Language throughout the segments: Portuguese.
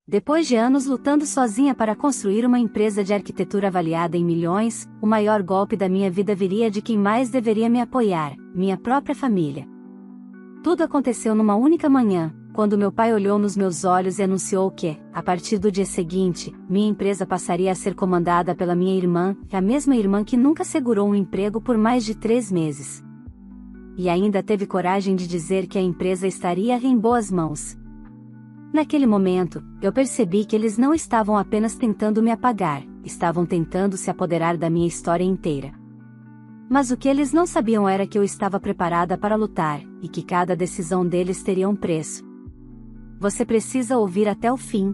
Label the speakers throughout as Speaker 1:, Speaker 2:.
Speaker 1: Depois de anos lutando sozinha para construir uma empresa de arquitetura avaliada em milhões, o maior golpe da minha vida viria de quem mais deveria me apoiar, minha própria família. Tudo aconteceu numa única manhã, quando meu pai olhou nos meus olhos e anunciou que, a partir do dia seguinte, minha empresa passaria a ser comandada pela minha irmã, a mesma irmã que nunca segurou um emprego por mais de 3 meses. E ainda teve coragem de dizer que a empresa estaria em boas mãos. Naquele momento, eu percebi que eles não estavam apenas tentando me apagar, estavam tentando se apoderar da minha história inteira. Mas o que eles não sabiam era que eu estava preparada para lutar, e que cada decisão deles teria um preço. Você precisa ouvir até o fim.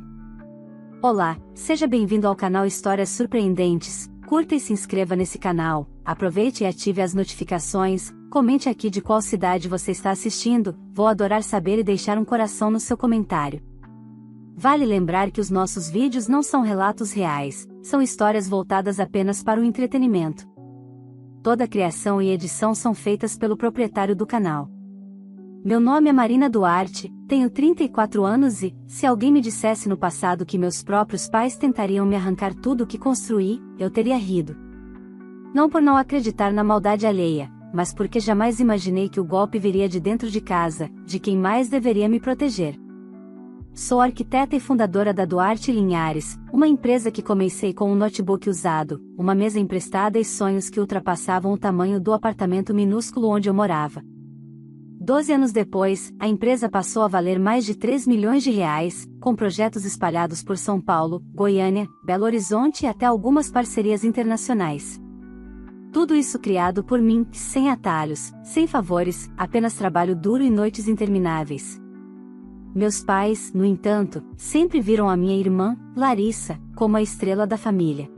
Speaker 1: Olá, seja bem-vindo ao canal Histórias Surpreendentes. Curta e se inscreva nesse canal, aproveite e ative as notificações, comente aqui de qual cidade você está assistindo, vou adorar saber e deixar um coração no seu comentário. Vale lembrar que os nossos vídeos não são relatos reais, são histórias voltadas apenas para o entretenimento. Toda a criação e edição são feitas pelo proprietário do canal. Meu nome é Marina Duarte, tenho 34 anos e, se alguém me dissesse no passado que meus próprios pais tentariam me arrancar tudo o que construí, eu teria rido. Não por não acreditar na maldade alheia, mas porque jamais imaginei que o golpe viria de dentro de casa, de quem mais deveria me proteger. Sou arquiteta e fundadora da Duarte Linhares, uma empresa que comecei com um notebook usado, uma mesa emprestada e sonhos que ultrapassavam o tamanho do apartamento minúsculo onde eu morava. 12 anos depois, a empresa passou a valer mais de 3 milhões de reais, com projetos espalhados por São Paulo, Goiânia, Belo Horizonte e até algumas parcerias internacionais. Tudo isso criado por mim, sem atalhos, sem favores, apenas trabalho duro e noites intermináveis. Meus pais, no entanto, sempre viram a minha irmã, Larissa, como a estrela da família.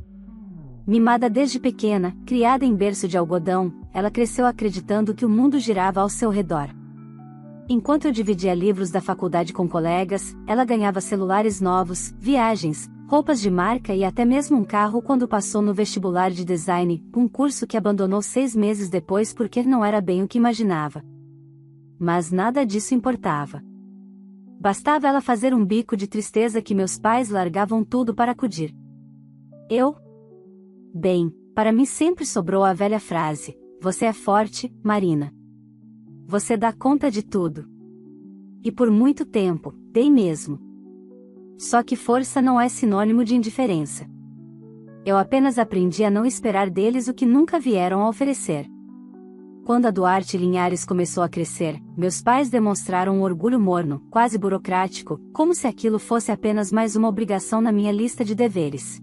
Speaker 1: Mimada desde pequena, criada em berço de algodão, ela cresceu acreditando que o mundo girava ao seu redor. Enquanto eu dividia livros da faculdade com colegas, ela ganhava celulares novos, viagens, roupas de marca e até mesmo um carro quando passou no vestibular de design, um curso que abandonou 6 meses depois porque não era bem o que imaginava. Mas nada disso importava. Bastava ela fazer um bico de tristeza que meus pais largavam tudo para acudir. Bem, para mim sempre sobrou a velha frase: você é forte, Marina. Você dá conta de tudo. E por muito tempo, dei mesmo. Só que força não é sinônimo de indiferença. Eu apenas aprendi a não esperar deles o que nunca vieram a oferecer. Quando a Duarte Linhares começou a crescer, meus pais demonstraram um orgulho morno, quase burocrático, como se aquilo fosse apenas mais uma obrigação na minha lista de deveres.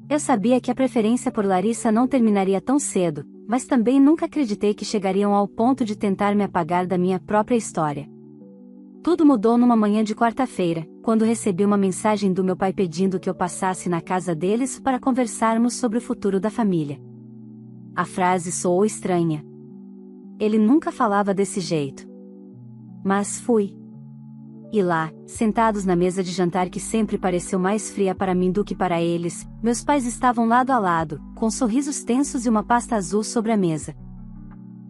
Speaker 1: Eu sabia que a preferência por Larissa não terminaria tão cedo, mas também nunca acreditei que chegariam ao ponto de tentar me apagar da minha própria história. Tudo mudou numa manhã de quarta-feira, quando recebi uma mensagem do meu pai pedindo que eu passasse na casa deles para conversarmos sobre o futuro da família. A frase soou estranha. Ele nunca falava desse jeito. Mas fui. E lá, sentados na mesa de jantar que sempre pareceu mais fria para mim do que para eles, meus pais estavam lado a lado, com sorrisos tensos e uma pasta azul sobre a mesa.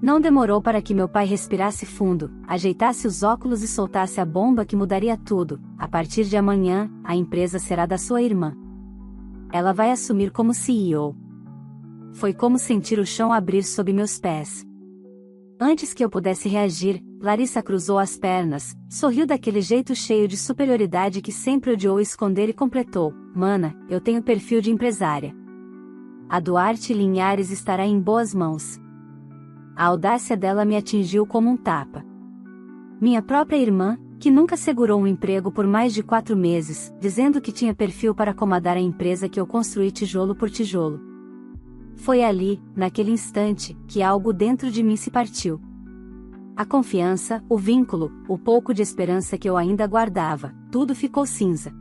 Speaker 1: Não demorou para que meu pai respirasse fundo, ajeitasse os óculos e soltasse a bomba que mudaria tudo. A partir de amanhã, a empresa será da sua irmã. Ela vai assumir como CEO. Foi como sentir o chão abrir sob meus pés. Antes que eu pudesse reagir, Larissa cruzou as pernas, sorriu daquele jeito cheio de superioridade que sempre odiou esconder e completou: Mana, eu tenho perfil de empresária. A Duarte Linhares estará em boas mãos. A audácia dela me atingiu como um tapa. Minha própria irmã, que nunca segurou um emprego por mais de 4 meses, dizendo que tinha perfil para comandar a empresa que eu construí tijolo por tijolo. Foi ali, naquele instante, que algo dentro de mim se partiu. A confiança, o vínculo, o pouco de esperança que eu ainda guardava, tudo ficou cinza.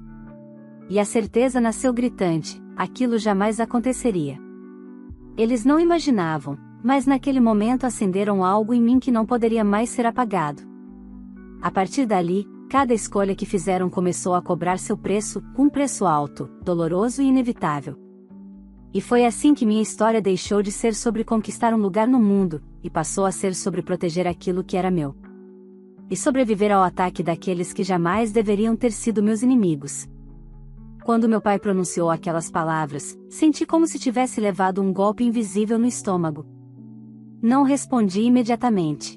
Speaker 1: E a certeza nasceu gritante: aquilo jamais aconteceria. Eles não imaginavam, mas naquele momento acenderam algo em mim que não poderia mais ser apagado. A partir dali, cada escolha que fizeram começou a cobrar seu preço, um preço alto, doloroso e inevitável. E foi assim que minha história deixou de ser sobre conquistar um lugar no mundo, e passou a ser sobre proteger aquilo que era meu. E sobreviver ao ataque daqueles que jamais deveriam ter sido meus inimigos. Quando meu pai pronunciou aquelas palavras, senti como se tivesse levado um golpe invisível no estômago. Não respondi imediatamente.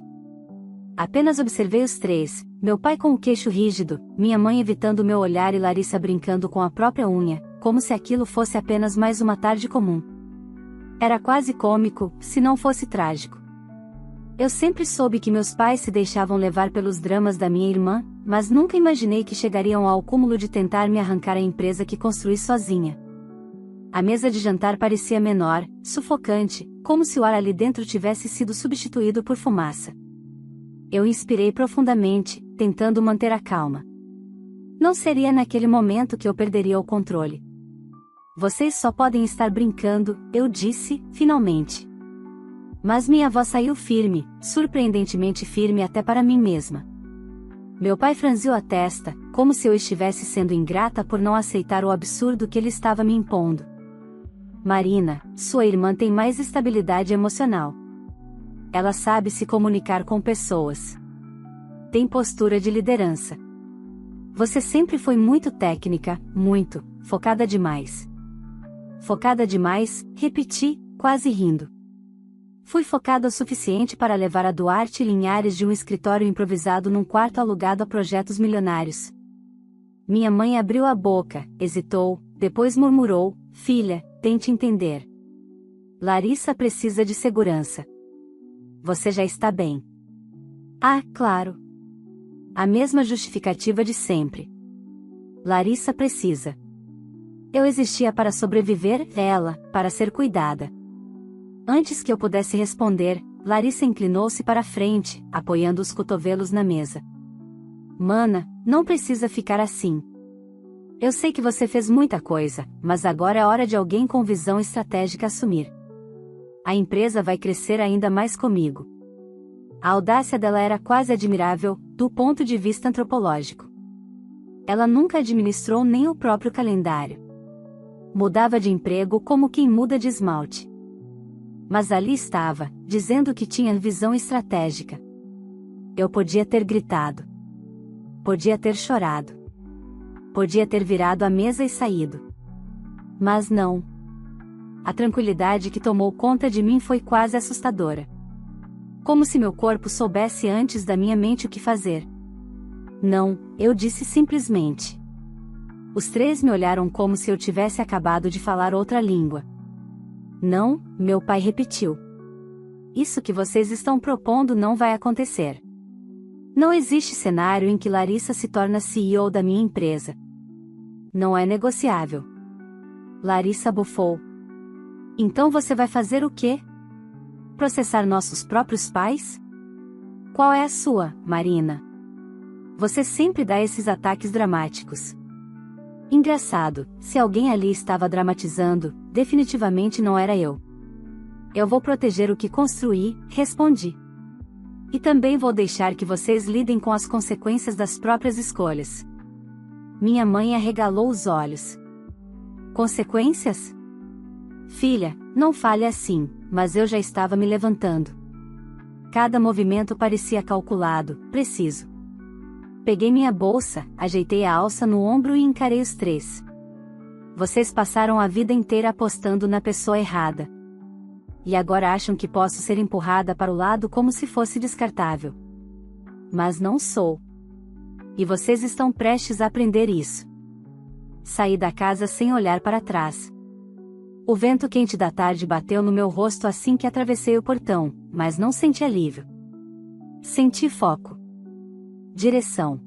Speaker 1: Apenas observei os três, meu pai com o queixo rígido, minha mãe evitando meu olhar e Larissa brincando com a própria unha, como se aquilo fosse apenas mais uma tarde comum. Era quase cômico, se não fosse trágico. Eu sempre soube que meus pais se deixavam levar pelos dramas da minha irmã, mas nunca imaginei que chegariam ao cúmulo de tentar me arrancar a empresa que construí sozinha. A mesa de jantar parecia menor, sufocante, como se o ar ali dentro tivesse sido substituído por fumaça. Eu inspirei profundamente, tentando manter a calma. Não seria naquele momento que eu perderia o controle. Vocês só podem estar brincando, eu disse, finalmente. Mas minha voz saiu firme, surpreendentemente firme até para mim mesma. Meu pai franziu a testa, como se eu estivesse sendo ingrata por não aceitar o absurdo que ele estava me impondo. Marina, sua irmã tem mais estabilidade emocional. Ela sabe se comunicar com pessoas. Tem postura de liderança. Você sempre foi muito técnica, muito, focada demais. Focada demais, repeti, quase rindo. Fui focada o suficiente para levar a Duarte Linhares de um escritório improvisado num quarto alugado a projetos milionários. Minha mãe abriu a boca, hesitou, depois murmurou, filha, tente entender. Larissa precisa de segurança. Você já está bem. Ah, claro. A mesma justificativa de sempre. Larissa precisa. Eu existia para sobreviver, ela, para ser cuidada. Antes que eu pudesse responder, Larissa inclinou-se para a frente, apoiando os cotovelos na mesa. Mana, não precisa ficar assim. Eu sei que você fez muita coisa, mas agora é hora de alguém com visão estratégica assumir. A empresa vai crescer ainda mais comigo. A audácia dela era quase admirável, do ponto de vista antropológico. Ela nunca administrou nem o próprio calendário. Mudava de emprego como quem muda de esmalte. Mas ali estava, dizendo que tinha visão estratégica. Eu podia ter gritado. Podia ter chorado. Podia ter virado a mesa e saído. Mas não. A tranquilidade que tomou conta de mim foi quase assustadora. Como se meu corpo soubesse antes da minha mente o que fazer. Não, eu disse simplesmente. Os três me olharam como se eu tivesse acabado de falar outra língua. Não, meu pai repetiu. Isso que vocês estão propondo não vai acontecer. Não existe cenário em que Larissa se torna CEO da minha empresa. Não é negociável. Larissa bufou. Então você vai fazer o quê? Processar nossos próprios pais? Qual é a sua, Marina? Você sempre dá esses ataques dramáticos. Engraçado, se alguém ali estava dramatizando, definitivamente não era eu. Eu vou proteger o que construí, respondi. E também vou deixar que vocês lidem com as consequências das próprias escolhas. Minha mãe arregalou os olhos. Consequências? Filha, não fale assim, mas eu já estava me levantando. Cada movimento parecia calculado, preciso. Peguei minha bolsa, ajeitei a alça no ombro e encarei os três. Vocês passaram a vida inteira apostando na pessoa errada. E agora acham que posso ser empurrada para o lado como se fosse descartável. Mas não sou. E vocês estão prestes a aprender isso. Saí da casa sem olhar para trás. O vento quente da tarde bateu no meu rosto assim que atravessei o portão, mas não senti alívio. Senti foco. Direção.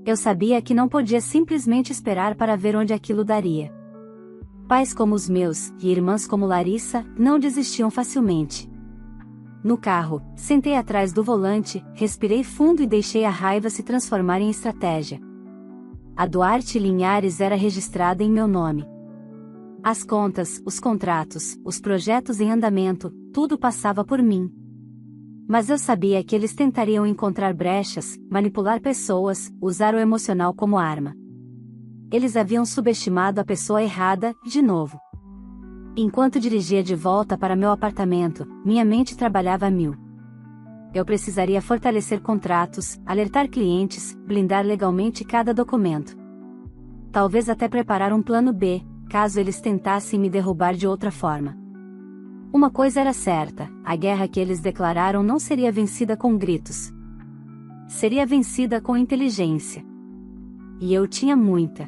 Speaker 1: Eu sabia que não podia simplesmente esperar para ver onde aquilo daria. Pais como os meus, e irmãs como Larissa, não desistiam facilmente. No carro, sentei atrás do volante, respirei fundo e deixei a raiva se transformar em estratégia. A Duarte Linhares era registrada em meu nome. As contas, os contratos, os projetos em andamento, tudo passava por mim. Mas eu sabia que eles tentariam encontrar brechas, manipular pessoas, usar o emocional como arma. Eles haviam subestimado a pessoa errada, de novo. Enquanto dirigia de volta para meu apartamento, minha mente trabalhava a mil. Eu precisaria fortalecer contratos, alertar clientes, blindar legalmente cada documento. Talvez até preparar um plano B, caso eles tentassem me derrubar de outra forma. Uma coisa era certa, a guerra que eles declararam não seria vencida com gritos. Seria vencida com inteligência. E eu tinha muita.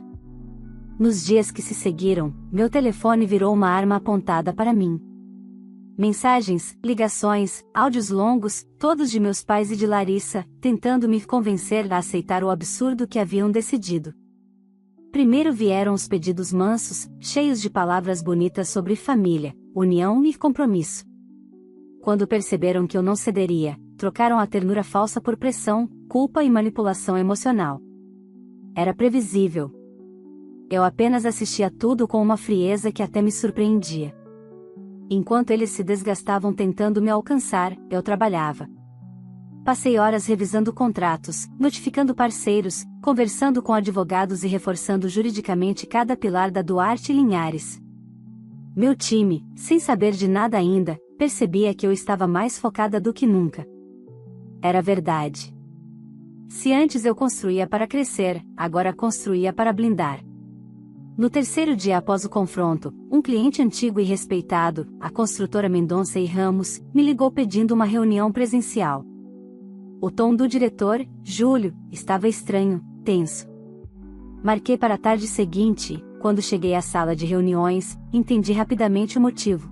Speaker 1: Nos dias que se seguiram, meu telefone virou uma arma apontada para mim. Mensagens, ligações, áudios longos, todos de meus pais e de Larissa, tentando me convencer a aceitar o absurdo que haviam decidido. Primeiro vieram os pedidos mansos, cheios de palavras bonitas sobre família, união e compromisso. Quando perceberam que eu não cederia, trocaram a ternura falsa por pressão, culpa e manipulação emocional. Era previsível. Eu apenas assistia tudo com uma frieza que até me surpreendia. Enquanto eles se desgastavam tentando me alcançar, eu trabalhava. Passei horas revisando contratos, notificando parceiros, conversando com advogados e reforçando juridicamente cada pilar da Duarte Linhares. Meu time, sem saber de nada ainda, percebia que eu estava mais focada do que nunca. Era verdade. Se antes eu construía para crescer, agora construía para blindar. No terceiro dia após o confronto, um cliente antigo e respeitado, a construtora Mendonça e Ramos, me ligou pedindo uma reunião presencial. O tom do diretor, Júlio, estava estranho, tenso. Marquei para a tarde seguinte e, quando cheguei à sala de reuniões, entendi rapidamente o motivo.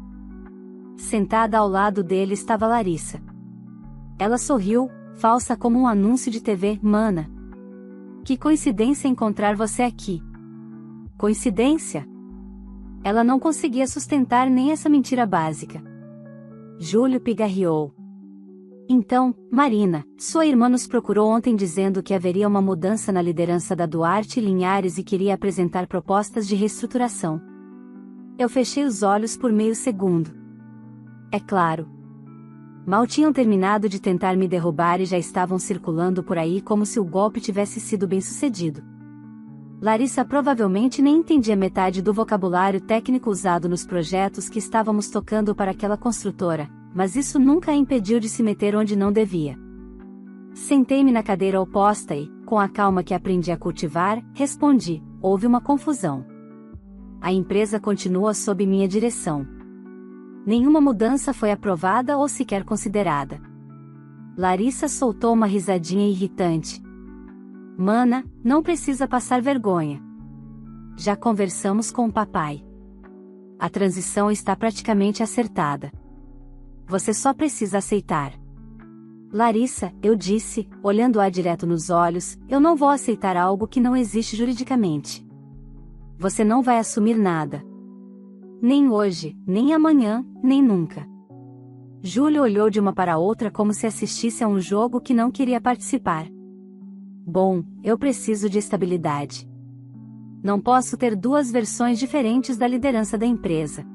Speaker 1: Sentada ao lado dele estava Larissa. Ela sorriu, falsa como um anúncio de TV, Mana. Que coincidência encontrar você aqui. Coincidência? Ela não conseguia sustentar nem essa mentira básica. Júlio pigarreou. Então, Marina, sua irmã nos procurou ontem dizendo que haveria uma mudança na liderança da Duarte Linhares e queria apresentar propostas de reestruturação. Eu fechei os olhos por meio segundo. É claro. Mal tinham terminado de tentar me derrubar e já estavam circulando por aí como se o golpe tivesse sido bem-sucedido. Larissa provavelmente nem entendia metade do vocabulário técnico usado nos projetos que estávamos tocando para aquela construtora, mas isso nunca a impediu de se meter onde não devia. Sentei-me na cadeira oposta e, com a calma que aprendi a cultivar, respondi: houve uma confusão. A empresa continua sob minha direção. Nenhuma mudança foi aprovada ou sequer considerada. Larissa soltou uma risadinha irritante. Mana, não precisa passar vergonha. Já conversamos com o papai. A transição está praticamente acertada. Você só precisa aceitar. Larissa, eu disse, olhando-a direto nos olhos, eu não vou aceitar algo que não existe juridicamente. Você não vai assumir nada. Nem hoje, nem amanhã, nem nunca. Júlio olhou de uma para outra como se assistisse a um jogo que não queria participar. Bom, eu preciso de estabilidade. Não posso ter duas versões diferentes da liderança da empresa.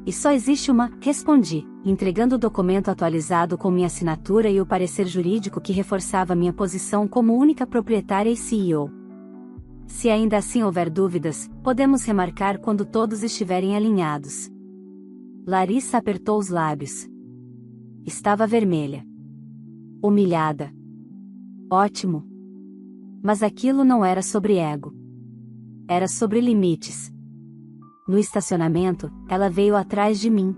Speaker 1: E só existe uma, respondi, entregando o documento atualizado com minha assinatura e o parecer jurídico que reforçava minha posição como única proprietária e CEO. Se ainda assim houver dúvidas, podemos remarcar quando todos estiverem alinhados. Larissa apertou os lábios. Estava vermelha. Humilhada. Ótimo. Mas aquilo não era sobre ego. Era sobre limites. No estacionamento, ela veio atrás de mim.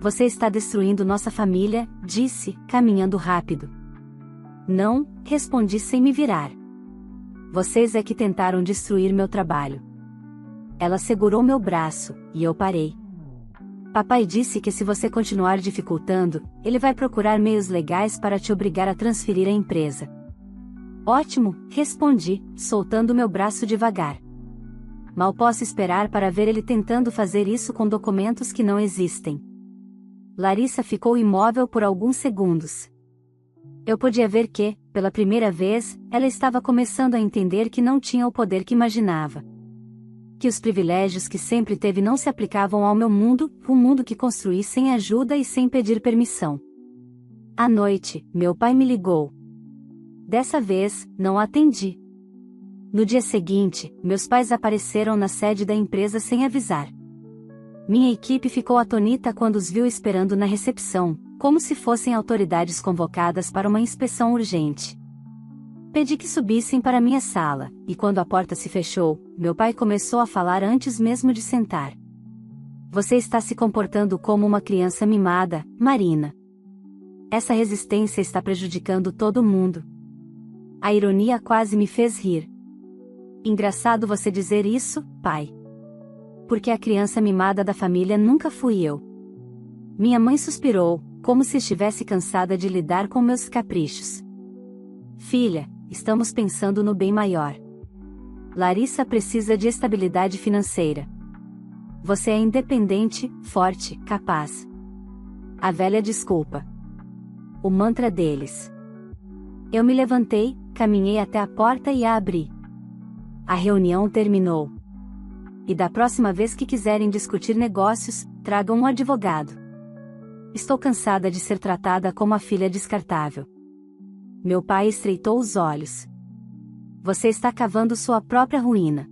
Speaker 1: Você está destruindo nossa família, disse, caminhando rápido. Não, respondi sem me virar. Vocês é que tentaram destruir meu trabalho. Ela segurou meu braço, e eu parei. Papai disse que se você continuar dificultando, ele vai procurar meios legais para te obrigar a transferir a empresa. Ótimo, respondi, soltando meu braço devagar. Mal posso esperar para ver ele tentando fazer isso com documentos que não existem. Larissa ficou imóvel por alguns segundos. Eu podia ver que, pela primeira vez, ela estava começando a entender que não tinha o poder que imaginava. Que os privilégios que sempre teve não se aplicavam ao meu mundo, um mundo que construí sem ajuda e sem pedir permissão. À noite, meu pai me ligou. Dessa vez, não atendi. No dia seguinte, meus pais apareceram na sede da empresa sem avisar. Minha equipe ficou atônita quando os viu esperando na recepção, como se fossem autoridades convocadas para uma inspeção urgente. Pedi que subissem para minha sala, e quando a porta se fechou, meu pai começou a falar antes mesmo de sentar. Você está se comportando como uma criança mimada, Marina. Essa resistência está prejudicando todo mundo. A ironia quase me fez rir. Engraçado você dizer isso, pai. Porque a criança mimada da família nunca fui eu. Minha mãe suspirou, como se estivesse cansada de lidar com meus caprichos. Filha, estamos pensando no bem maior. Larissa precisa de estabilidade financeira. Você é independente, forte, capaz. A velha desculpa. O mantra deles. Eu me levantei, caminhei até a porta e a abri. A reunião terminou. E da próxima vez que quiserem discutir negócios, tragam um advogado. Estou cansada de ser tratada como a filha descartável. Meu pai estreitou os olhos. Você está cavando sua própria ruína.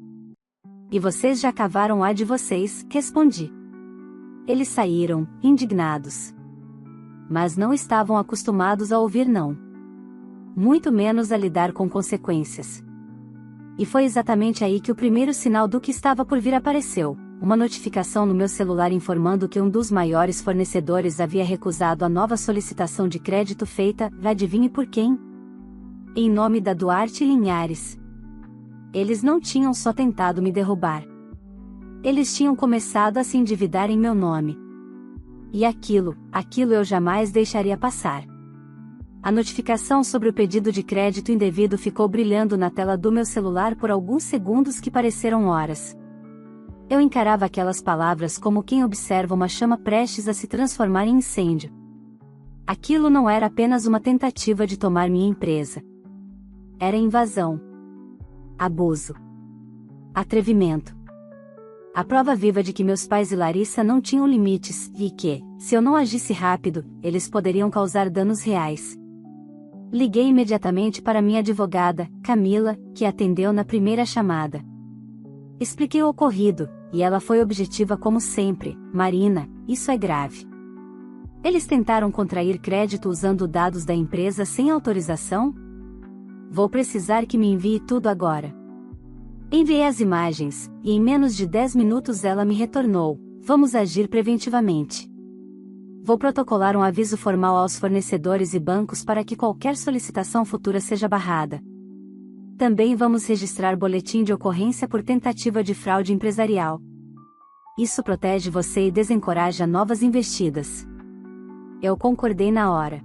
Speaker 1: E vocês já cavaram a de vocês, respondi. Eles saíram, indignados. Mas não estavam acostumados a ouvir não. Muito menos a lidar com consequências. E foi exatamente aí que o primeiro sinal do que estava por vir apareceu, uma notificação no meu celular informando que um dos maiores fornecedores havia recusado a nova solicitação de crédito feita, adivinhe por quem? Em nome da Duarte Linhares. Eles não tinham só tentado me derrubar. Eles tinham começado a se endividar em meu nome. E aquilo eu jamais deixaria passar. A notificação sobre o pedido de crédito indevido ficou brilhando na tela do meu celular por alguns segundos que pareceram horas. Eu encarava aquelas palavras como quem observa uma chama prestes a se transformar em incêndio. Aquilo não era apenas uma tentativa de tomar minha empresa. Era invasão. Abuso. Atrevimento. A prova viva de que meus pais e Larissa não tinham limites, e que, se eu não agisse rápido, eles poderiam causar danos reais. Liguei imediatamente para minha advogada, Camila, que atendeu na primeira chamada. Expliquei o ocorrido, e ela foi objetiva como sempre: Marina, isso é grave. Eles tentaram contrair crédito usando dados da empresa sem autorização? Vou precisar que me envie tudo agora. Enviei as imagens, e em menos de 10 minutos ela me retornou: vamos agir preventivamente. Vou protocolar um aviso formal aos fornecedores e bancos para que qualquer solicitação futura seja barrada. Também vamos registrar boletim de ocorrência por tentativa de fraude empresarial. Isso protege você e desencoraja novas investidas. Eu concordei na hora.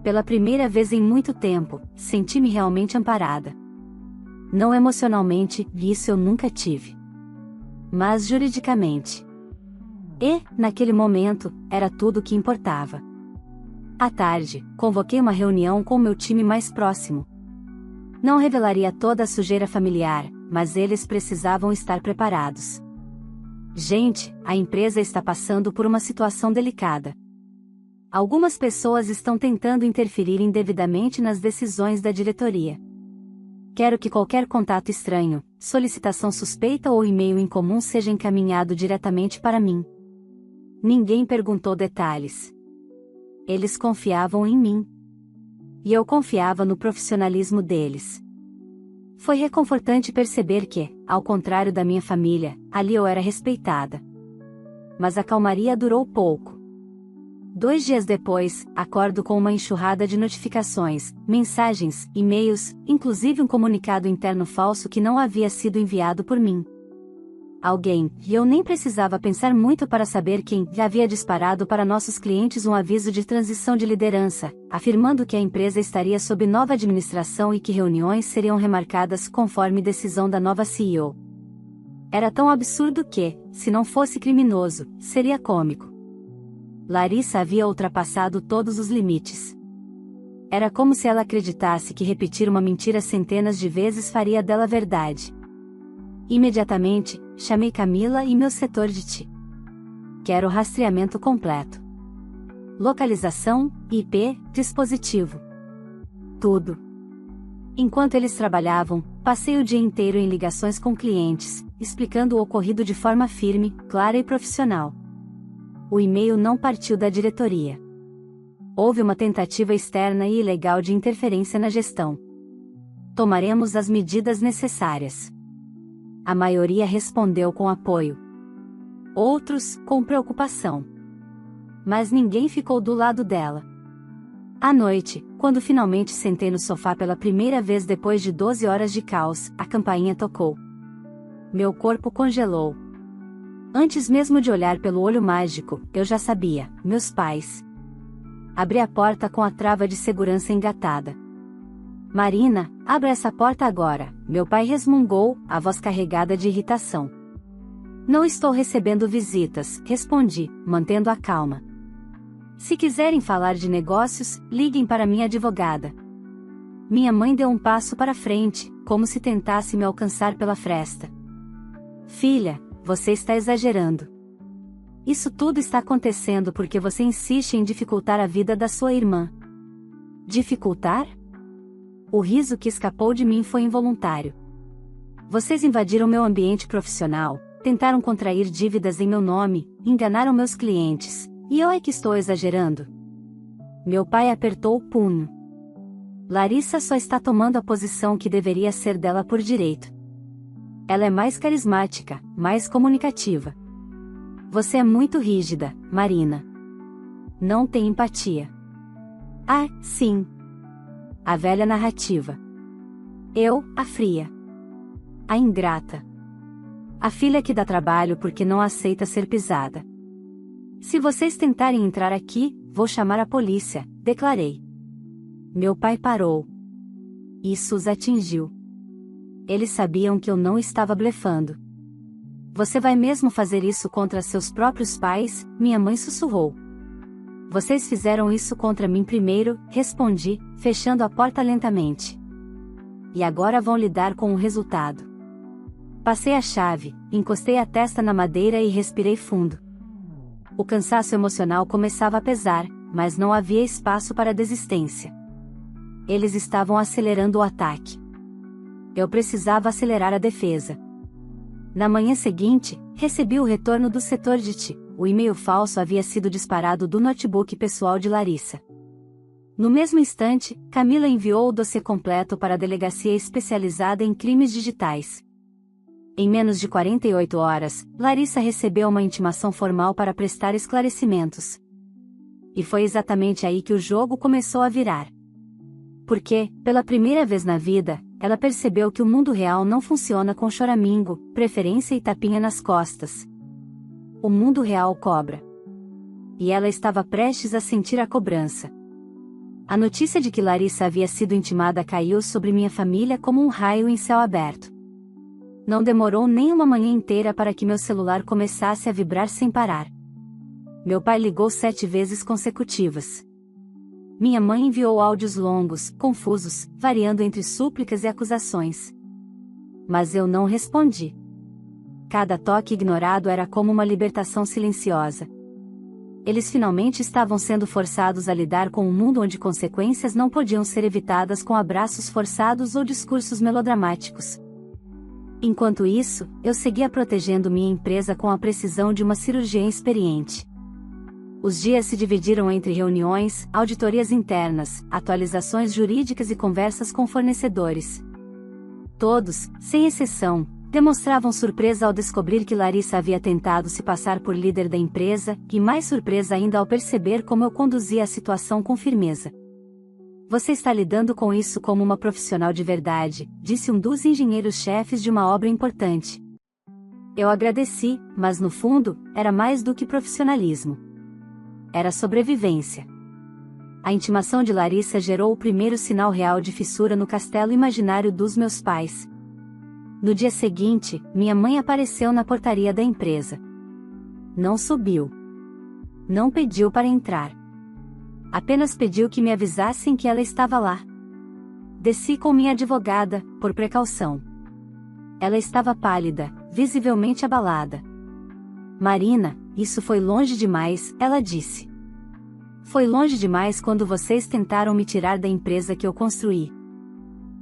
Speaker 1: Pela primeira vez em muito tempo, senti-me realmente amparada. Não emocionalmente, isso eu nunca tive. Mas juridicamente. E, naquele momento, era tudo o que importava. À tarde, convoquei uma reunião com meu time mais próximo. Não revelaria toda a sujeira familiar, mas eles precisavam estar preparados. Gente, a empresa está passando por uma situação delicada. Algumas pessoas estão tentando interferir indevidamente nas decisões da diretoria. Quero que qualquer contato estranho, solicitação suspeita ou e-mail incomum seja encaminhado diretamente para mim. Ninguém perguntou detalhes. Eles confiavam em mim. E eu confiava no profissionalismo deles. Foi reconfortante perceber que, ao contrário da minha família, ali eu era respeitada. Mas a calmaria durou pouco. 2 dias depois, acordo com uma enxurrada de notificações, mensagens, e-mails, inclusive um comunicado interno falso que não havia sido enviado por mim. Alguém, e eu nem precisava pensar muito para saber quem, havia disparado para nossos clientes um aviso de transição de liderança, afirmando que a empresa estaria sob nova administração e que reuniões seriam remarcadas conforme decisão da nova CEO. Era tão absurdo que, se não fosse criminoso, seria cômico. Larissa havia ultrapassado todos os limites. Era como se ela acreditasse que repetir uma mentira centenas de vezes faria dela verdade. Imediatamente, chamei Camila e meu setor de TI. Quero rastreamento completo. Localização, IP, dispositivo. Tudo. Enquanto eles trabalhavam, passei o dia inteiro em ligações com clientes, explicando o ocorrido de forma firme, clara e profissional. O e-mail não partiu da diretoria. Houve uma tentativa externa e ilegal de interferência na gestão. Tomaremos as medidas necessárias. A maioria respondeu com apoio. Outros, com preocupação. Mas ninguém ficou do lado dela. À noite, quando finalmente sentei no sofá pela primeira vez depois de 12 horas de caos, a campainha tocou. Meu corpo congelou. Antes mesmo de olhar pelo olho mágico, eu já sabia, meus pais. Abri a porta com a trava de segurança engatada. Marina, abra essa porta agora, meu pai resmungou, a voz carregada de irritação. Não estou recebendo visitas, respondi, mantendo a calma. Se quiserem falar de negócios, liguem para minha advogada. Minha mãe deu um passo para frente, como se tentasse me alcançar pela fresta. Filha, você está exagerando. Isso tudo está acontecendo porque você insiste em dificultar a vida da sua irmã. Dificultar? O riso que escapou de mim foi involuntário. Vocês invadiram meu ambiente profissional, tentaram contrair dívidas em meu nome, enganaram meus clientes, e eu é que estou exagerando? Meu pai apertou o punho. Larissa só está tomando a posição que deveria ser dela por direito. Ela é mais carismática, mais comunicativa. Você é muito rígida, Marina. Não tem empatia. Ah, sim. A velha narrativa. Eu, a fria. A ingrata. A filha que dá trabalho porque não aceita ser pisada. Se vocês tentarem entrar aqui, vou chamar a polícia, declarei. Meu pai parou. Isso os atingiu. Eles sabiam que eu não estava blefando. Você vai mesmo fazer isso contra seus próprios pais? Minha mãe sussurrou. Vocês fizeram isso contra mim primeiro, respondi, fechando a porta lentamente. E agora vão lidar com o resultado. Passei a chave, encostei a testa na madeira e respirei fundo. O cansaço emocional começava a pesar, mas não havia espaço para desistência. Eles estavam acelerando o ataque. Eu precisava acelerar a defesa. Na manhã seguinte, recebi o retorno do setor de TI. O e-mail falso havia sido disparado do notebook pessoal de Larissa. No mesmo instante, Camila enviou o dossiê completo para a delegacia especializada em crimes digitais. Em menos de 48 horas, Larissa recebeu uma intimação formal para prestar esclarecimentos. E foi exatamente aí que o jogo começou a virar. Porque, pela primeira vez na vida, ela percebeu que o mundo real não funciona com choramingo, preferência e tapinha nas costas. O mundo real cobra. E ela estava prestes a sentir a cobrança. A notícia de que Larissa havia sido intimada caiu sobre minha família como um raio em céu aberto. Não demorou nem uma manhã inteira para que meu celular começasse a vibrar sem parar. Meu pai ligou 7 vezes consecutivas. Minha mãe enviou áudios longos, confusos, variando entre súplicas e acusações. Mas eu não respondi. Cada toque ignorado era como uma libertação silenciosa. Eles finalmente estavam sendo forçados a lidar com um mundo onde consequências não podiam ser evitadas com abraços forçados ou discursos melodramáticos. Enquanto isso, eu seguia protegendo minha empresa com a precisão de uma cirurgiã experiente. Os dias se dividiram entre reuniões, auditorias internas, atualizações jurídicas e conversas com fornecedores. Todos, sem exceção, demonstravam surpresa ao descobrir que Larissa havia tentado se passar por líder da empresa, e mais surpresa ainda ao perceber como eu conduzia a situação com firmeza. Você está lidando com isso como uma profissional de verdade, disse um dos engenheiros-chefes de uma obra importante. Eu agradeci, mas no fundo, era mais do que profissionalismo. Era sobrevivência. A intimação de Larissa gerou o primeiro sinal real de fissura no castelo imaginário dos meus pais. No dia seguinte, minha mãe apareceu na portaria da empresa. Não subiu. Não pediu para entrar. Apenas pediu que me avisassem que ela estava lá. Desci com minha advogada, por precaução. Ela estava pálida, visivelmente abalada. Marina, isso foi longe demais, ela disse. Foi longe demais quando vocês tentaram me tirar da empresa que eu construí.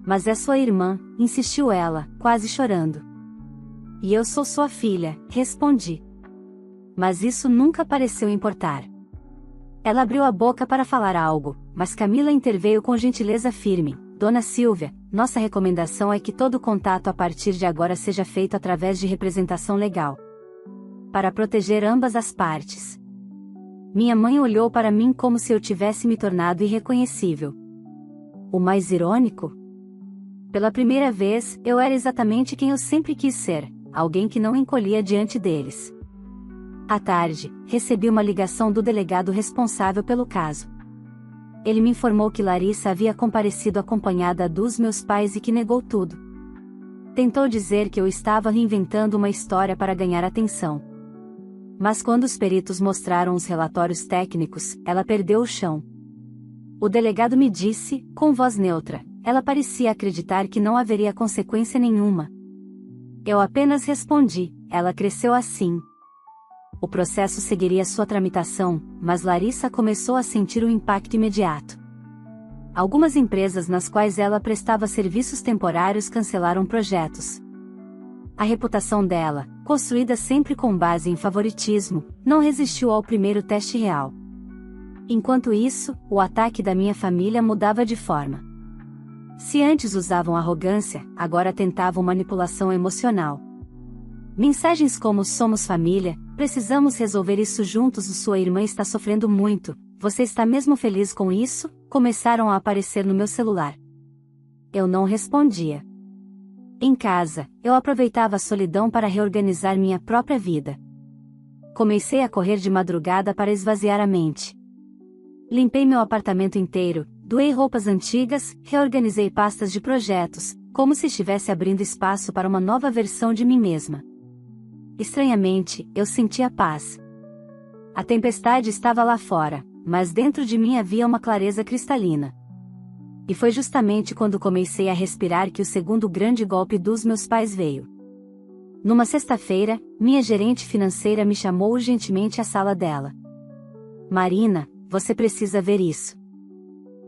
Speaker 1: Mas é sua irmã, insistiu ela, quase chorando. E eu sou sua filha, respondi. Mas isso nunca pareceu importar. Ela abriu a boca para falar algo, mas Camila interveio com gentileza firme. Dona Silvia, nossa recomendação é que todo contato a partir de agora seja feito através de representação legal, para proteger ambas as partes. Minha mãe olhou para mim como se eu tivesse me tornado irreconhecível. O mais irônico? Pela primeira vez, eu era exatamente quem eu sempre quis ser, alguém que não encolhia diante deles. À tarde, recebi uma ligação do delegado responsável pelo caso. Ele me informou que Larissa havia comparecido acompanhada dos meus pais e que negou tudo. Tentou dizer que eu estava reinventando uma história para ganhar atenção. Mas quando os peritos mostraram os relatórios técnicos, ela perdeu o chão. O delegado me disse, com voz neutra, ela parecia acreditar que não haveria consequência nenhuma. Eu apenas respondi, ela cresceu assim. O processo seguiria sua tramitação, mas Larissa começou a sentir o impacto imediato. Algumas empresas nas quais ela prestava serviços temporários cancelaram projetos. A reputação dela, construída sempre com base em favoritismo, não resistiu ao primeiro teste real. Enquanto isso, o ataque da minha família mudava de forma. Se antes usavam arrogância, agora tentavam manipulação emocional. Mensagens como "somos família, precisamos resolver isso juntos, sua irmã está sofrendo muito, você está mesmo feliz com isso?" começaram a aparecer no meu celular. Eu não respondia. Em casa, eu aproveitava a solidão para reorganizar minha própria vida. Comecei a correr de madrugada para esvaziar a mente. Limpei meu apartamento inteiro, doei roupas antigas, reorganizei pastas de projetos, como se estivesse abrindo espaço para uma nova versão de mim mesma. Estranhamente, eu sentia paz. A tempestade estava lá fora, mas dentro de mim havia uma clareza cristalina. E foi justamente quando comecei a respirar que o segundo grande golpe dos meus pais veio. Numa sexta-feira, minha gerente financeira me chamou urgentemente à sala dela. "Marina, você precisa ver isso."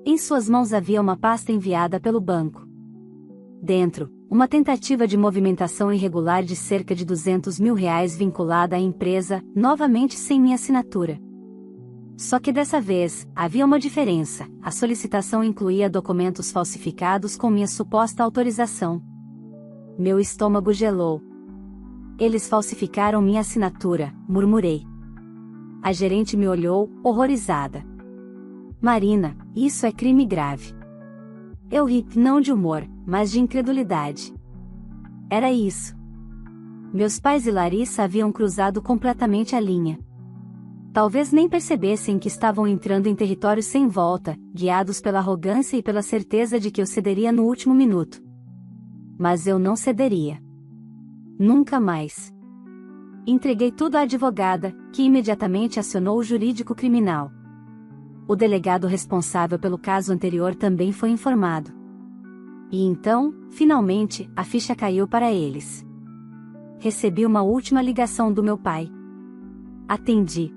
Speaker 1: Em suas mãos havia uma pasta enviada pelo banco. Dentro, uma tentativa de movimentação irregular de cerca de R$ 200 mil vinculada à empresa, novamente sem minha assinatura. Só que dessa vez, havia uma diferença: a solicitação incluía documentos falsificados com minha suposta autorização. Meu estômago gelou. "Eles falsificaram minha assinatura", murmurei. A gerente me olhou, horrorizada. "Marina, isso é crime grave." Eu ri, não de humor, mas de incredulidade. Era isso. Meus pais e Larissa haviam cruzado completamente a linha. Talvez nem percebessem que estavam entrando em território sem volta, guiados pela arrogância e pela certeza de que eu cederia no último minuto. Mas eu não cederia. Nunca mais. Entreguei tudo à advogada, que imediatamente acionou o jurídico criminal. O delegado responsável pelo caso anterior também foi informado. E então, finalmente, a ficha caiu para eles. Recebi uma última ligação do meu pai. Atendi.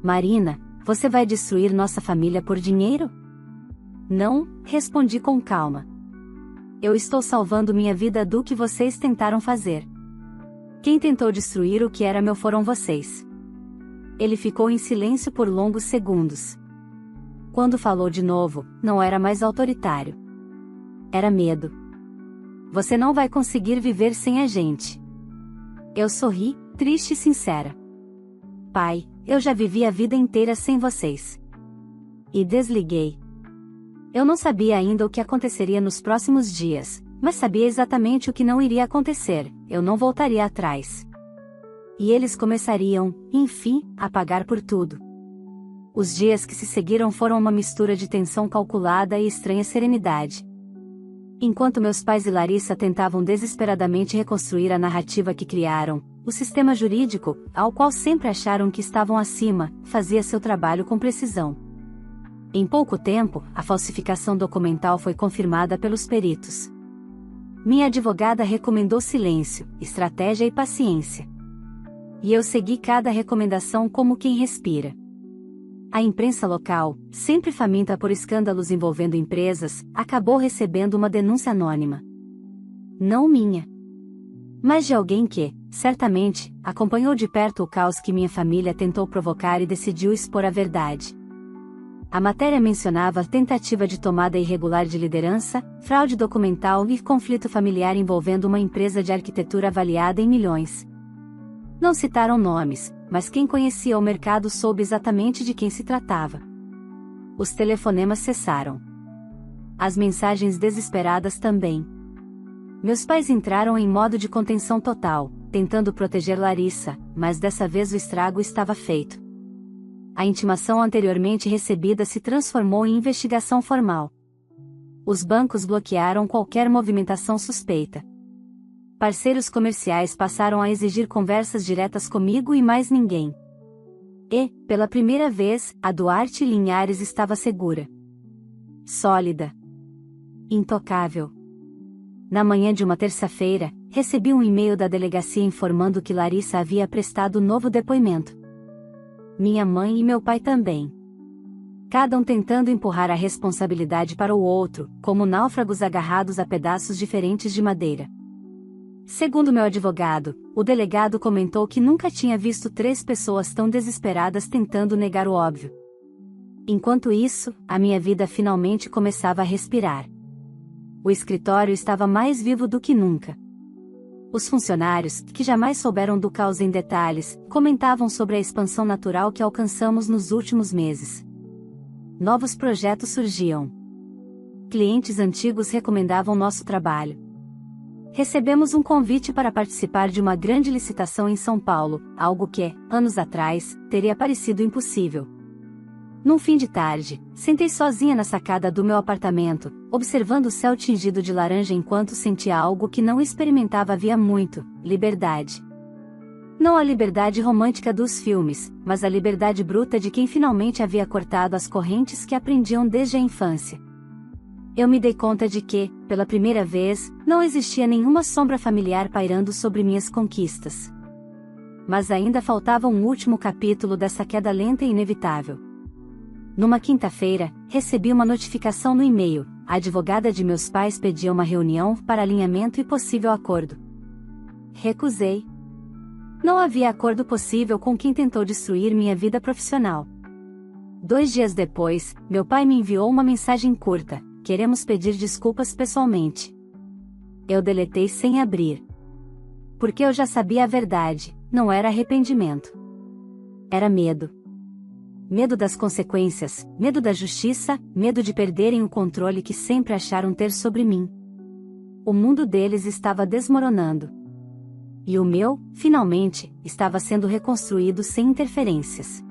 Speaker 1: "Marina, você vai destruir nossa família por dinheiro?" "Não", respondi com calma. "Eu estou salvando minha vida do que vocês tentaram fazer. Quem tentou destruir o que era meu foram vocês." Ele ficou em silêncio por longos segundos. Quando falou de novo, não era mais autoritário. Era medo. "Você não vai conseguir viver sem a gente." Eu sorri, triste e sincera. "Pai, eu já vivi a vida inteira sem vocês." E desliguei. Eu não sabia ainda o que aconteceria nos próximos dias, mas sabia exatamente o que não iria acontecer: eu não voltaria atrás. E eles começariam, enfim, a pagar por tudo. Os dias que se seguiram foram uma mistura de tensão calculada e estranha serenidade. Enquanto meus pais e Larissa tentavam desesperadamente reconstruir a narrativa que criaram, o sistema jurídico, ao qual sempre acharam que estavam acima, fazia seu trabalho com precisão. Em pouco tempo, a falsificação documental foi confirmada pelos peritos. Minha advogada recomendou silêncio, estratégia e paciência. E eu segui cada recomendação como quem respira. A imprensa local, sempre faminta por escândalos envolvendo empresas, acabou recebendo uma denúncia anônima. Não minha, mas de alguém que, certamente, acompanhou de perto o caos que minha família tentou provocar e decidiu expor a verdade. A matéria mencionava tentativa de tomada irregular de liderança, fraude documental e conflito familiar envolvendo uma empresa de arquitetura avaliada em milhões. Não citaram nomes, mas quem conhecia o mercado soube exatamente de quem se tratava. Os telefonemas cessaram. As mensagens desesperadas também. Meus pais entraram em modo de contenção total, tentando proteger Larissa, mas dessa vez o estrago estava feito. A intimação anteriormente recebida se transformou em investigação formal. Os bancos bloquearam qualquer movimentação suspeita. Parceiros comerciais passaram a exigir conversas diretas comigo e mais ninguém. E, pela primeira vez, a Duarte Linhares estava segura. Sólida. Intocável. Na manhã de uma terça-feira, recebi um e-mail da delegacia informando que Larissa havia prestado novo depoimento. Minha mãe e meu pai também. Cada um tentando empurrar a responsabilidade para o outro, como náufragos agarrados a pedaços diferentes de madeira. Segundo meu advogado, o delegado comentou que nunca tinha visto 3 pessoas tão desesperadas tentando negar o óbvio. Enquanto isso, a minha vida finalmente começava a respirar. O escritório estava mais vivo do que nunca. Os funcionários, que jamais souberam do caos em detalhes, comentavam sobre a expansão natural que alcançamos nos últimos meses. Novos projetos surgiam. Clientes antigos recomendavam nosso trabalho. Recebemos um convite para participar de uma grande licitação em São Paulo, algo que, anos atrás, teria parecido impossível. Num fim de tarde, sentei sozinha na sacada do meu apartamento, observando o céu tingido de laranja enquanto sentia algo que não experimentava havia muito: liberdade. Não a liberdade romântica dos filmes, mas a liberdade bruta de quem finalmente havia cortado as correntes que aprendiam desde a infância. Eu me dei conta de que, pela primeira vez, não existia nenhuma sombra familiar pairando sobre minhas conquistas. Mas ainda faltava um último capítulo dessa queda lenta e inevitável. Numa quinta-feira, recebi uma notificação no e-mail: a advogada de meus pais pedia uma reunião para alinhamento e possível acordo. Recusei. Não havia acordo possível com quem tentou destruir minha vida profissional. 2 dias depois, meu pai me enviou uma mensagem curta: queremos pedir desculpas pessoalmente. Eu deletei sem abrir. Porque eu já sabia a verdade, não era arrependimento. Era medo. Medo das consequências, medo da justiça, medo de perderem o controle que sempre acharam ter sobre mim. O mundo deles estava desmoronando. E o meu, finalmente, estava sendo reconstruído sem interferências.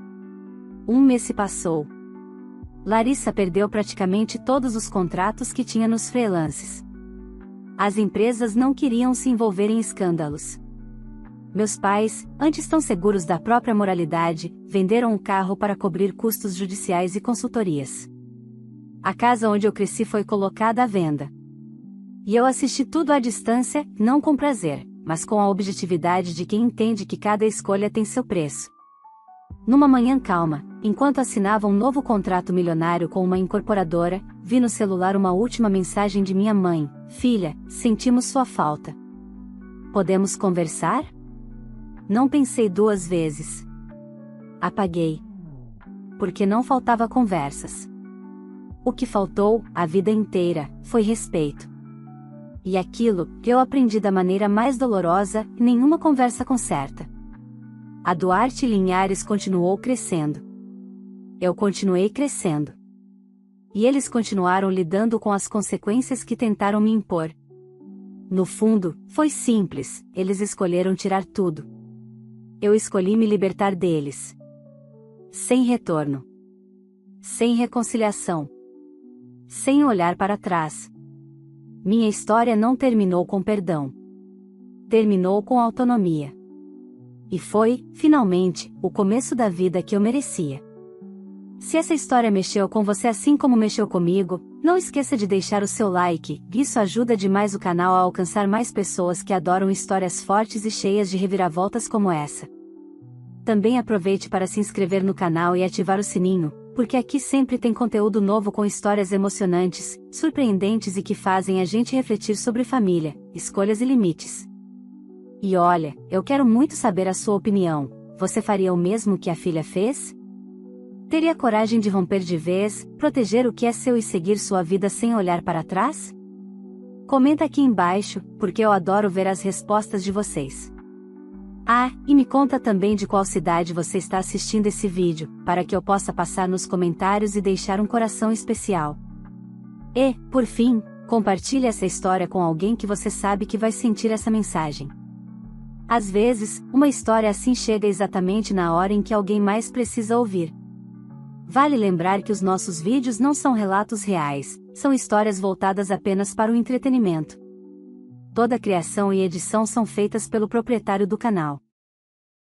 Speaker 1: 1 mês se passou. Larissa perdeu praticamente todos os contratos que tinha nos freelances. As empresas não queriam se envolver em escândalos. Meus pais, antes tão seguros da própria moralidade, venderam o carro para cobrir custos judiciais e consultorias. A casa onde eu cresci foi colocada à venda. E eu assisti tudo à distância, não com prazer, mas com a objetividade de quem entende que cada escolha tem seu preço. Numa manhã calma, enquanto assinava um novo contrato milionário com uma incorporadora, vi no celular uma última mensagem de minha mãe: filha, sentimos sua falta. Podemos conversar? Não pensei 2 vezes. Apaguei. Porque não faltava conversas. O que faltou, a vida inteira, foi respeito. E aquilo que eu aprendi da maneira mais dolorosa, nenhuma conversa conserta. A Duarte Linhares continuou crescendo. Eu continuei crescendo. E eles continuaram lidando com as consequências que tentaram me impor. No fundo, foi simples: eles escolheram tirar tudo. Eu escolhi me libertar deles. Sem retorno. Sem reconciliação. Sem olhar para trás. Minha história não terminou com perdão. Terminou com autonomia. E foi, finalmente, o começo da vida que eu merecia. Se essa história mexeu com você assim como mexeu comigo, não esqueça de deixar o seu like, isso ajuda demais o canal a alcançar mais pessoas que adoram histórias fortes e cheias de reviravoltas como essa. Também aproveite para se inscrever no canal e ativar o sininho, porque aqui sempre tem conteúdo novo com histórias emocionantes, surpreendentes e que fazem a gente refletir sobre família, escolhas e limites. E olha, eu quero muito saber a sua opinião: você faria o mesmo que a filha fez? Teria coragem de romper de vez, proteger o que é seu e seguir sua vida sem olhar para trás? Comenta aqui embaixo, porque eu adoro ver as respostas de vocês. Ah, e me conta também de qual cidade você está assistindo esse vídeo, para que eu possa passar nos comentários e deixar um coração especial. E, por fim, compartilhe essa história com alguém que você sabe que vai sentir essa mensagem. Às vezes, uma história assim chega exatamente na hora em que alguém mais precisa ouvir. Vale lembrar que os nossos vídeos não são relatos reais, são histórias voltadas apenas para o entretenimento. Toda a criação e edição são feitas pelo proprietário do canal.